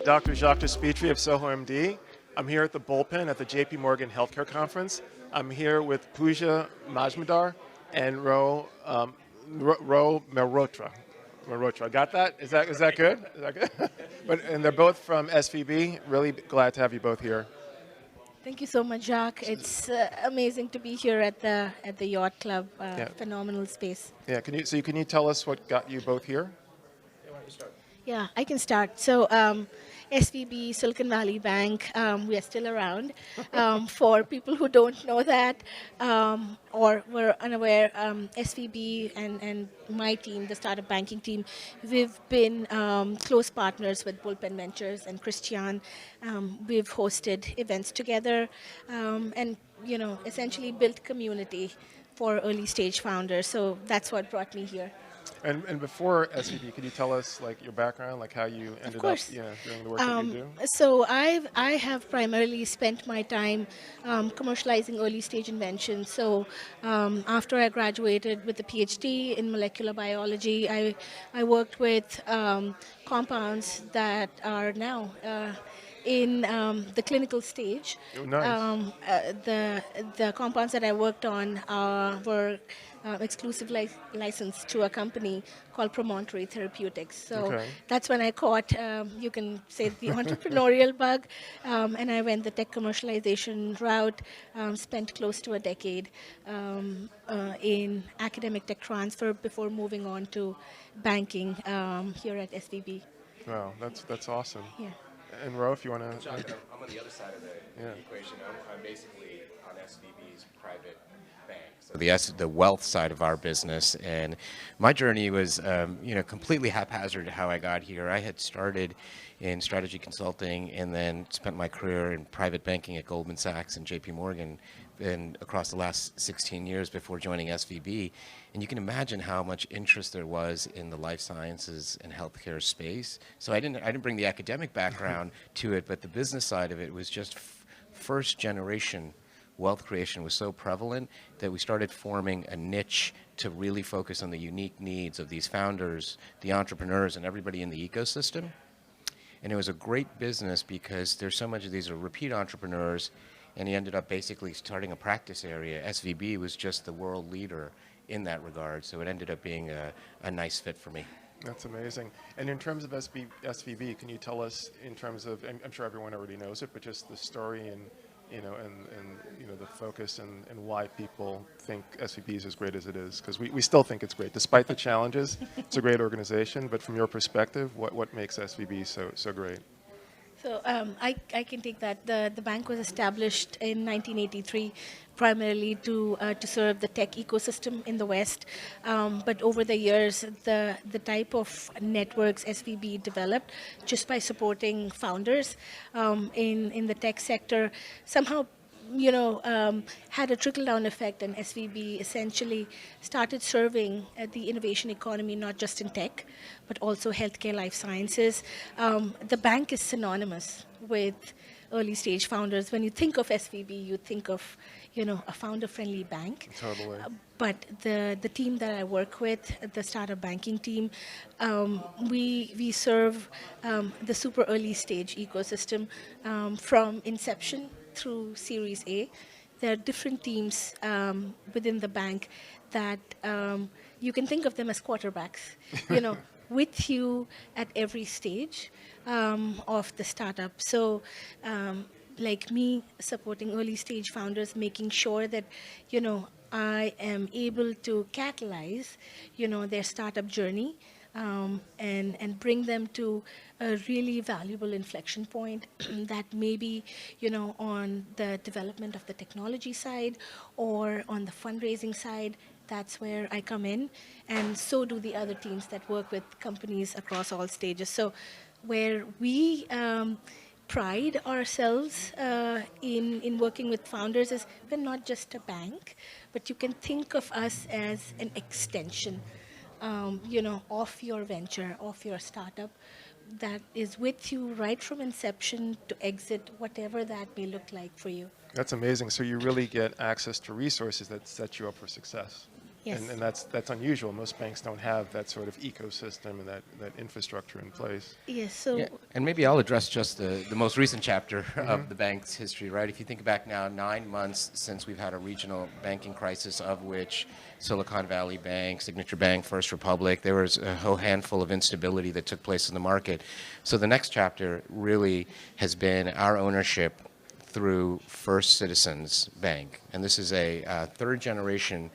Dr. Jacques Jospitre of Soho MD. I'm here at the Bullpen at the JP Morgan Healthcare Conference. I'm here with Pooja Majmudar and Ro Mehrotra. Mehrotra. Got that? Is that good? Is that good? And they're both from SVB. Really glad to have you both here. Thank you so much, Jacques. It's amazing to be here at the Yacht Club. Yeah. Phenomenal space. Yeah. Can you tell us what got you both here? Yeah, I can start. So, SVB, Silicon Valley Bank, we are still around. For people who don't know that or were unaware, SVB and my team, the startup banking team, we've been close partners with Bullpen Ventures and Christian. We've hosted events together and, essentially built community for early stage founders. So that's what brought me here. And before SVB, could you tell us your background, how you ended up doing the work that you do? So I have primarily spent my time commercializing early stage inventions. So after I graduated with a PhD in molecular biology, I worked with compounds that are now in the clinical stage. Oh, nice. The compounds that I worked on were exclusive licensed to a company called Promontory Therapeutics. So that's when I caught, you can say, the entrepreneurial bug, and I went the tech commercialization route, spent close to a decade in academic tech transfer before moving on to banking here at SVB. Wow, that's awesome. Yeah. And Ro, if you want to... I'm on the other side of the equation. I'm basically on SVB's private bank, so the wealth side of our business. And my journey was, completely haphazard how I got here. I had started in strategy consulting and then spent my career in private banking at Goldman Sachs and JP Morgan and across the last 16 years before joining SVB. And you can imagine how much interest there was in the life sciences and healthcare space. So I didn't bring the academic background to it, but the business side of it was just first generation wealth creation was so prevalent that we started forming a niche to really focus on the unique needs of these founders, the entrepreneurs, and everybody in the ecosystem. And it was a great business because there's so much of these are repeat entrepreneurs, and he ended up basically starting a practice area. SVB was just the world leader in that regard, so it ended up being a nice fit for me. That's amazing. And in terms of SVB, can you tell us in terms of, I'm sure everyone already knows it, but just the story and the focus and why people think SVB is as great as it is? Because we still think it's great. Despite the challenges, it's a great organization, but from your perspective, what makes SVB so great? So I can take that. The bank was established in 1983 primarily to serve the tech ecosystem in the West. But over the years, the type of networks SVB developed just by supporting founders in the tech sector somehow had a trickle-down effect, and SVB essentially started serving the innovation economy, not just in tech, but also healthcare, life sciences. The bank is synonymous with early-stage founders. When you think of SVB, you think of, a founder-friendly bank. Totally. But the team that I work with, the startup banking team, we serve the super early-stage ecosystem from inception through Series A. There are different teams within the bank that you can think of them as quarterbacks, with you at every stage of the startup. So like me supporting early stage founders, making sure that, I am able to catalyze, their startup journey and bring them to a really valuable inflection point that maybe, on the development of the technology side or on the fundraising side. That's where I come in, and so do the other teams that work with companies across all stages. So where we pride ourselves in working with founders is we're not just a bank, but you can think of us as an extension of your venture, of your startup, that is with you right from inception to exit, whatever that may look like for you. That's amazing. So you really get access to resources that set you up for success. Yes. And that's unusual. Most banks don't have that sort of ecosystem and that infrastructure in place. Yes. So Yeah, and maybe I'll address just the most recent chapter of the bank's history, right? If you think back now, 9 months since we've had a regional banking crisis, of which Silicon Valley Bank, Signature Bank, First Republic, there was a whole handful of instability that took place in the market. So the next chapter really has been our ownership through First Citizens Bank. And this is a third generation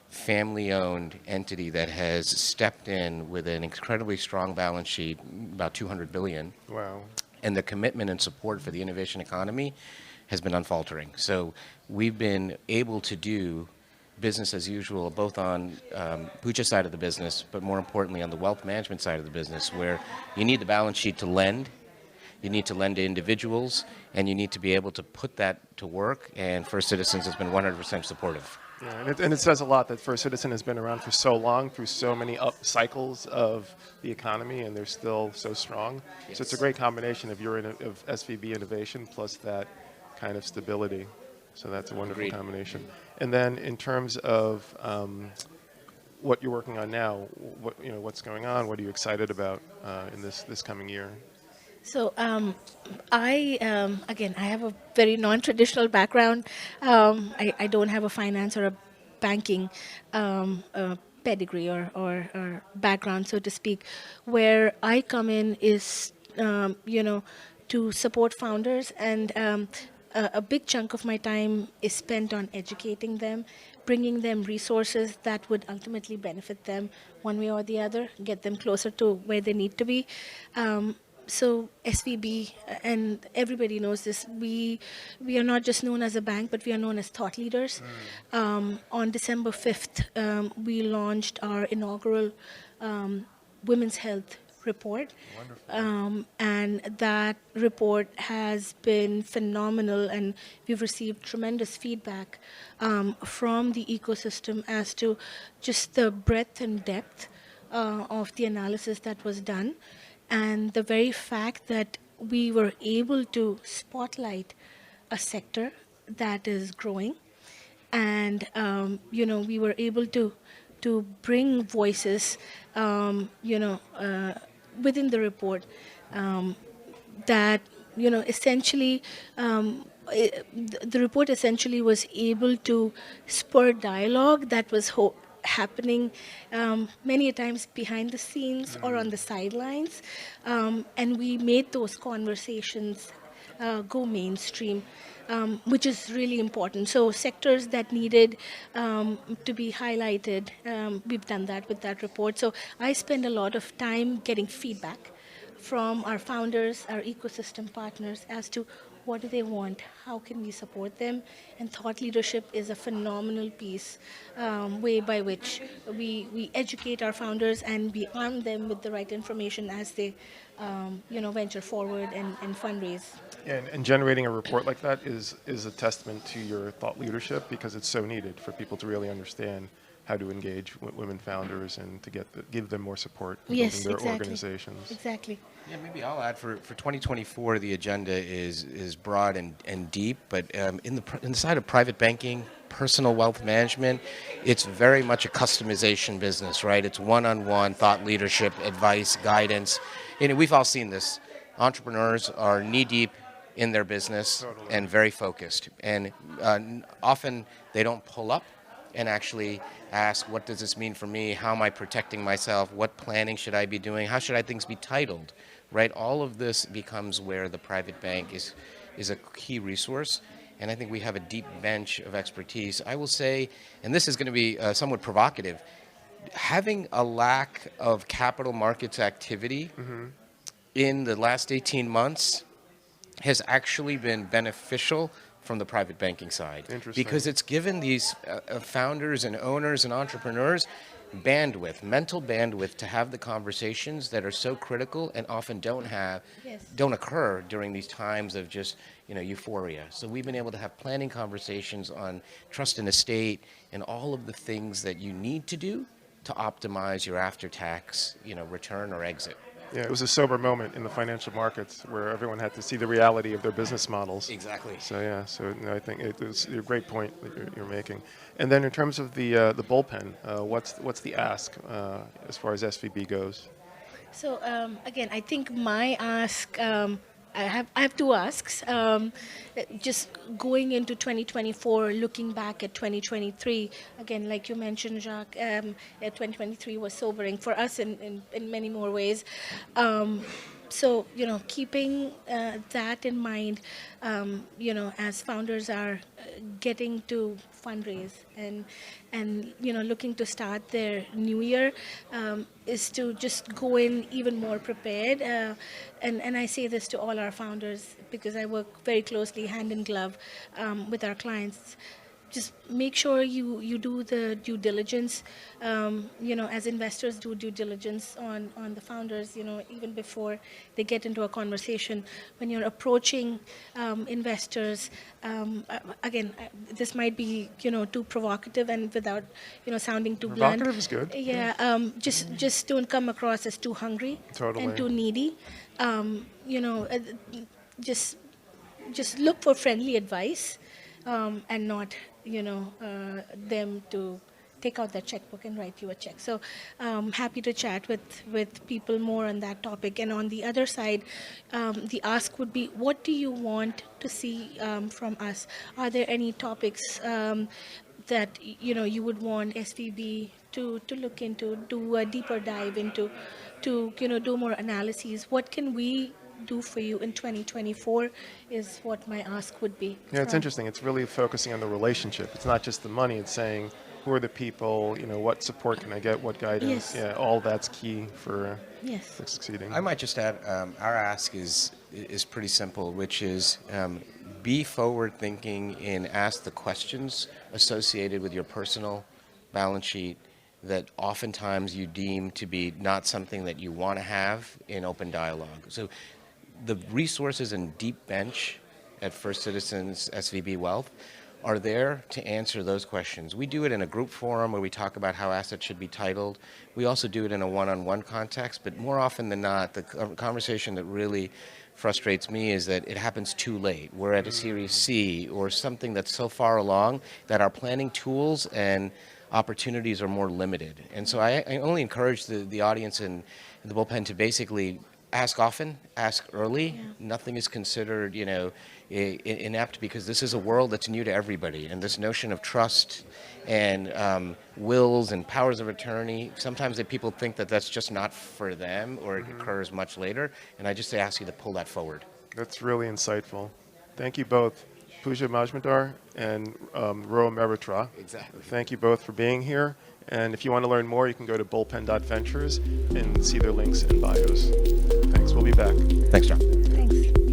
family-owned entity that has stepped in with an incredibly strong balance sheet, about $200 billion, Wow. and the commitment and support for the innovation economy has been unfaltering. So we've been able to do business as usual, both on Pooja's side of the business, but more importantly on the wealth management side of the business, where you need the balance sheet to lend, you need to lend to individuals, and you need to be able to put that to work, and First Citizens has been 100% supportive. Yeah, and it says a lot that First Citizen has been around for so long, through so many up cycles of the economy, and they're still so strong. So it's a great combination of of SVB innovation plus that kind of stability. So that's a wonderful Agreed. combination. And then in terms of what you're working on now, what's going on? What are you excited about in this coming year? So again, I have a very non-traditional background. I don't have a finance or a banking pedigree or background, so to speak. Where I come in is, to support founders, and a big chunk of my time is spent on educating them, bringing them resources that would ultimately benefit them one way or the other, get them closer to where they need to be. So SVB, and everybody knows this, we are not just known as a bank, but we are known as thought leaders. On December 5th, we launched our inaugural women's health report. And that report has been phenomenal, and we've received tremendous feedback from the ecosystem as to just the breadth and depth of the analysis that was done, and the very fact that we were able to spotlight a sector that is growing, and we were able to bring voices, within the report, that essentially, the report essentially was able to spur dialogue that was happening many a times behind the scenes or on the sidelines, and we made those conversations go mainstream, which is really important. So sectors that needed to be highlighted, we've done that with that report. So I spend a lot of time getting feedback from our founders, our ecosystem partners, as to what do they want, how can we support them, and thought leadership is a phenomenal piece, way by which we educate our founders and we arm them with the right information as they venture forward and fundraise. Yeah, and generating a report like that is a testament to your thought leadership, because it's so needed for people to really understand how to engage with women founders and to give them more support in Yes, building their exactly. organizations. Exactly. Yeah, maybe I'll add for 2024, the agenda is broad and deep, but in the side of private banking, personal wealth management, it's very much a customization business, right? It's one-on-one thought leadership, advice, guidance. We've all seen this. Entrepreneurs are knee-deep in their business and very focused, and often they don't pull up and actually ask, what does this mean for me? How am I protecting myself? What planning should I be doing? How should things be titled? Right? All of this becomes where the private bank is a key resource, and I think we have a deep bench of expertise. I will say, and this is going to be somewhat provocative, having a lack of capital markets activity in the last 18 months has actually been beneficial from the private banking side. Interesting. Because it's given these founders and owners and entrepreneurs bandwidth, mental bandwidth, to have the conversations that are so critical and often don't occur during these times of just euphoria. So we've been able to have planning conversations on trust and estate and all of the things that you need to do to optimize your after-tax return or exit. Yeah, it was a sober moment in the financial markets where everyone had to see the reality of their business models. Exactly. So yeah, so no, I think it was a great point that you're making. And then in terms of the bullpen, what's the ask as far as SVB goes? So again, I think my ask, I have two asks. Just going into 2024, looking back at 2023, again, like you mentioned, Jacques, 2023 was sobering for us in many more ways. So keeping that in mind, as founders are getting to fundraise and looking to start their new year, is to just go in even more prepared. And I say this to all our founders because I work very closely, hand in glove, with our clients. Just make sure you do the due diligence, as investors do due diligence on the founders, even before they get into a conversation. When you're approaching investors, again, this might be, too provocative and without, sounding too blunt. Provocative is good. Yeah, just don't come across as too hungry Totally. and too needy. Just just look for friendly advice, and not them to take out their checkbook and write you a check. So happy to chat with people more on that topic. And on the other side, the ask would be, what do you want to see from us? Are there any topics that you would want SVB to look into, do a deeper dive into, to do more analyses? What can we do for you in 2024 is what my ask would be. Yeah, it's interesting. It's really focusing on the relationship. It's not just the money. It's saying, who are the people? What support can I get? What guidance? Yes. Yeah, all that's key for Yes. succeeding. I might just add, our ask is pretty simple, which is be forward thinking and ask the questions associated with your personal balance sheet that oftentimes you deem to be not something that you want to have in open dialogue. So the resources and deep bench at First Citizens SVB Wealth are there to answer those questions. We do it in a group forum where we talk about how assets should be titled. We also do it in a one-on-one context, but more often than not, the conversation that really frustrates me is that it happens too late. We're at a Series C or something that's so far along that our planning tools and opportunities are more limited. And so I only encourage the audience and the bullpen to basically ask often, ask early. Yeah. Nothing is considered, inept, because this is a world that's new to everybody. And this notion of trust and wills and powers of attorney, sometimes that people think that that's just not for them, or it occurs much later. And I just ask you to pull that forward. That's really insightful. Thank you both, Pooja Majmudar and Rohit Mehrotra. Exactly. Thank you both for being here. And if you want to learn more, you can go to bullpen.ventures and see their links and bios. Thanks. We'll be back. Thanks, John. Thanks.